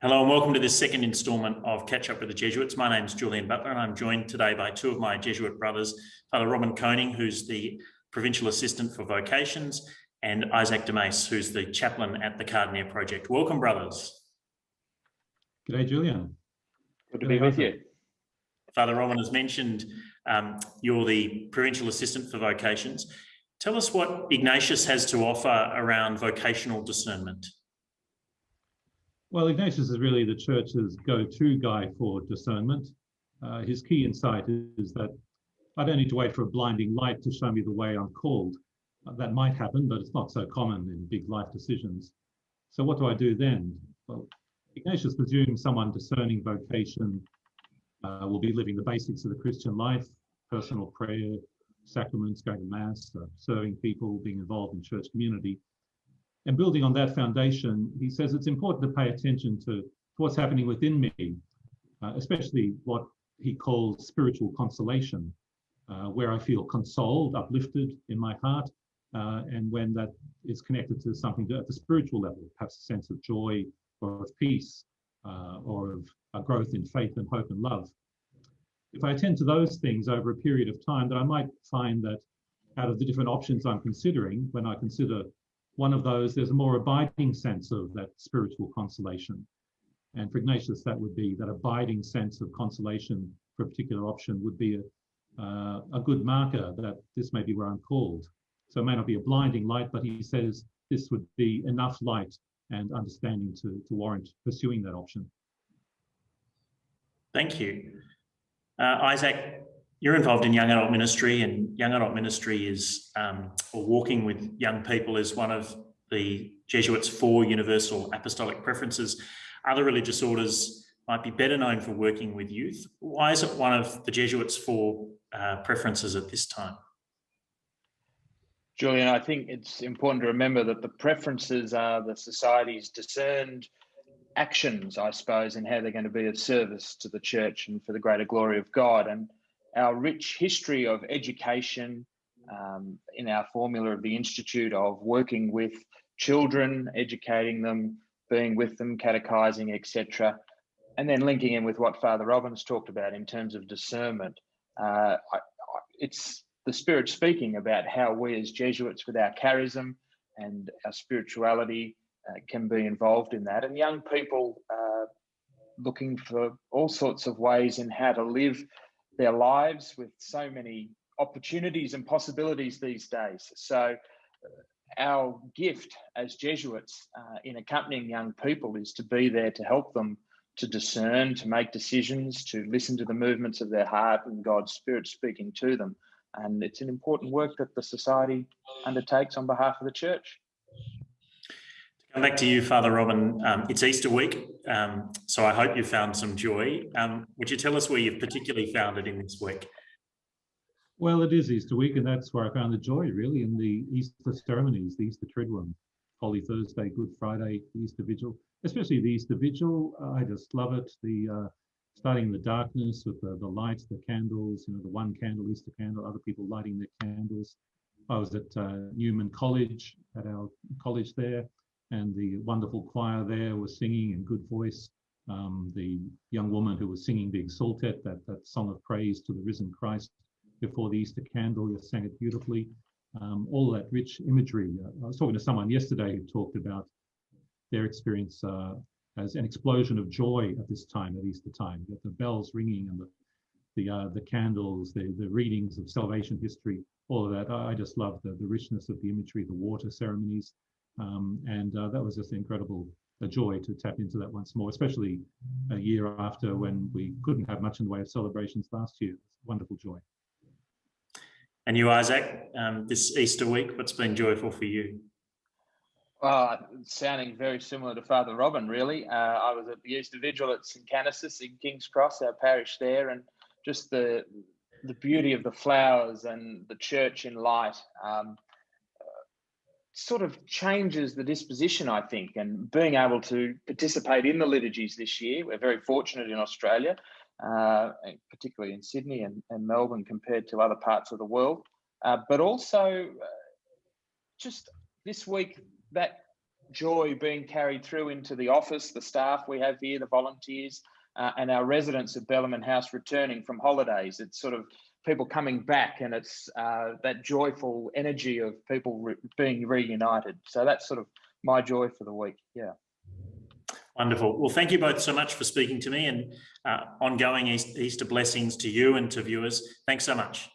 Hello and welcome to this second instalment of Catch Up with the Jesuits. My name's Julian Butler and I'm joined today by two of my Jesuit brothers, Fr Robin Koning, who's the Provincial Assistant for Vocations, and Isaac Demase, who's the Chaplain at the Cardoner Project. Welcome, brothers. G'day, Julian. Good to be with you. Fr Robin has mentioned you're the Provincial Assistant for Vocations. Tell us what Ignatius has to offer around vocational discernment. Well, Ignatius is really the church's go-to guy for discernment. His key insight is that I don't need to wait for a blinding light to show me the way I'm called. That might happen, but it's not so common in big life decisions. So what do I do then? Well, Ignatius presumes someone discerning vocation will be living the basics of the Christian life, personal prayer, sacraments, going to Mass, serving people, being involved in church community. And building on that foundation, he says it's important to pay attention to what's happening within me, especially what he calls spiritual consolation, where I feel consoled, uplifted in my heart, and when that is connected to something at the spiritual level, perhaps a sense of joy or of peace, or of a growth in faith and hope and love. If I attend to those things over a period of time, then I might find that out of the different options I'm considering, when I consider one of those, there's a more abiding sense of that spiritual consolation. And for Ignatius, that would be that abiding sense of consolation for a particular option would be a good marker that this may be where I'm called. So it may not be a blinding light, but he says this would be enough light and understanding to warrant pursuing that option. Thank you. Isaac, you're involved in young adult ministry, and young adult ministry is, or walking with young people is one of the Jesuits' 4 universal apostolic preferences. Other religious orders might be better known for working with youth. Why is it one of the Jesuits' 4 preferences at this time? Julian, I think it's important to remember that the preferences are the society's discerned actions, I suppose, and how they're going to be of service to the church and for the greater glory of God. And our rich history of education in our formula of the Institute of working with children, educating them, being with them, catechizing, etc., and then linking in with what Fr Robin's talked about in terms of discernment. It's the Spirit speaking about how we as Jesuits with our charism and our spirituality can be involved in that. And young people looking for all sorts of ways in how to live their lives with so many opportunities and possibilities these days. So our gift as Jesuits in accompanying young people is to be there to help them to discern, to make decisions, to listen to the movements of their heart and God's Spirit speaking to them. And it's an important work that the society undertakes on behalf of the church. To come back to you, Fr Robin, it's Easter week, so I hope you found some joy. Would you tell us where you've particularly found it in this week? Well, it is Easter week, and that's where I found the joy, really, in the Easter ceremonies, the Easter Triduum, Holy Thursday, Good Friday, the Easter Vigil, especially the Easter Vigil. I just love it. The starting in the darkness with the lights, the candles, the one candle, Easter candle, other people lighting their candles. I was at Newman College, at our college there, and the wonderful choir there was singing in good voice. The young woman who was singing the Exsultet, that song of praise to the risen Christ before the Easter candle, you sang it beautifully. All that rich imagery. I was talking to someone yesterday who talked about their experience as an explosion of joy at this time, at Easter time. You got the bells ringing and the candles, the readings of salvation history, all of that. I just love the richness of the imagery, the water ceremonies. And that was just incredible, a joy to tap into that once more, especially a year after when we couldn't have much in the way of celebrations last year. It's a wonderful joy. And you, Isaac, this Easter week, what's been joyful for you? Sounding very similar to Fr Robin, really. I was at the Easter Vigil at St Canicis in King's Cross, our parish there, and just the beauty of the flowers and the church in light sort of changes the disposition, I think, and being able to participate in the liturgies this year. We're very fortunate in Australia, particularly in Sydney and Melbourne compared to other parts of the world. But also just this week, that joy being carried through into the office, the staff we have here, the volunteers, and our residents of Bellarmine House returning from holidays. It's sort of people coming back, and it's that joyful energy of people being reunited. So that's sort of my joy for the week. Yeah. Wonderful. Well, thank you both so much for speaking to me, and ongoing Easter blessings to you and to viewers. Thanks so much.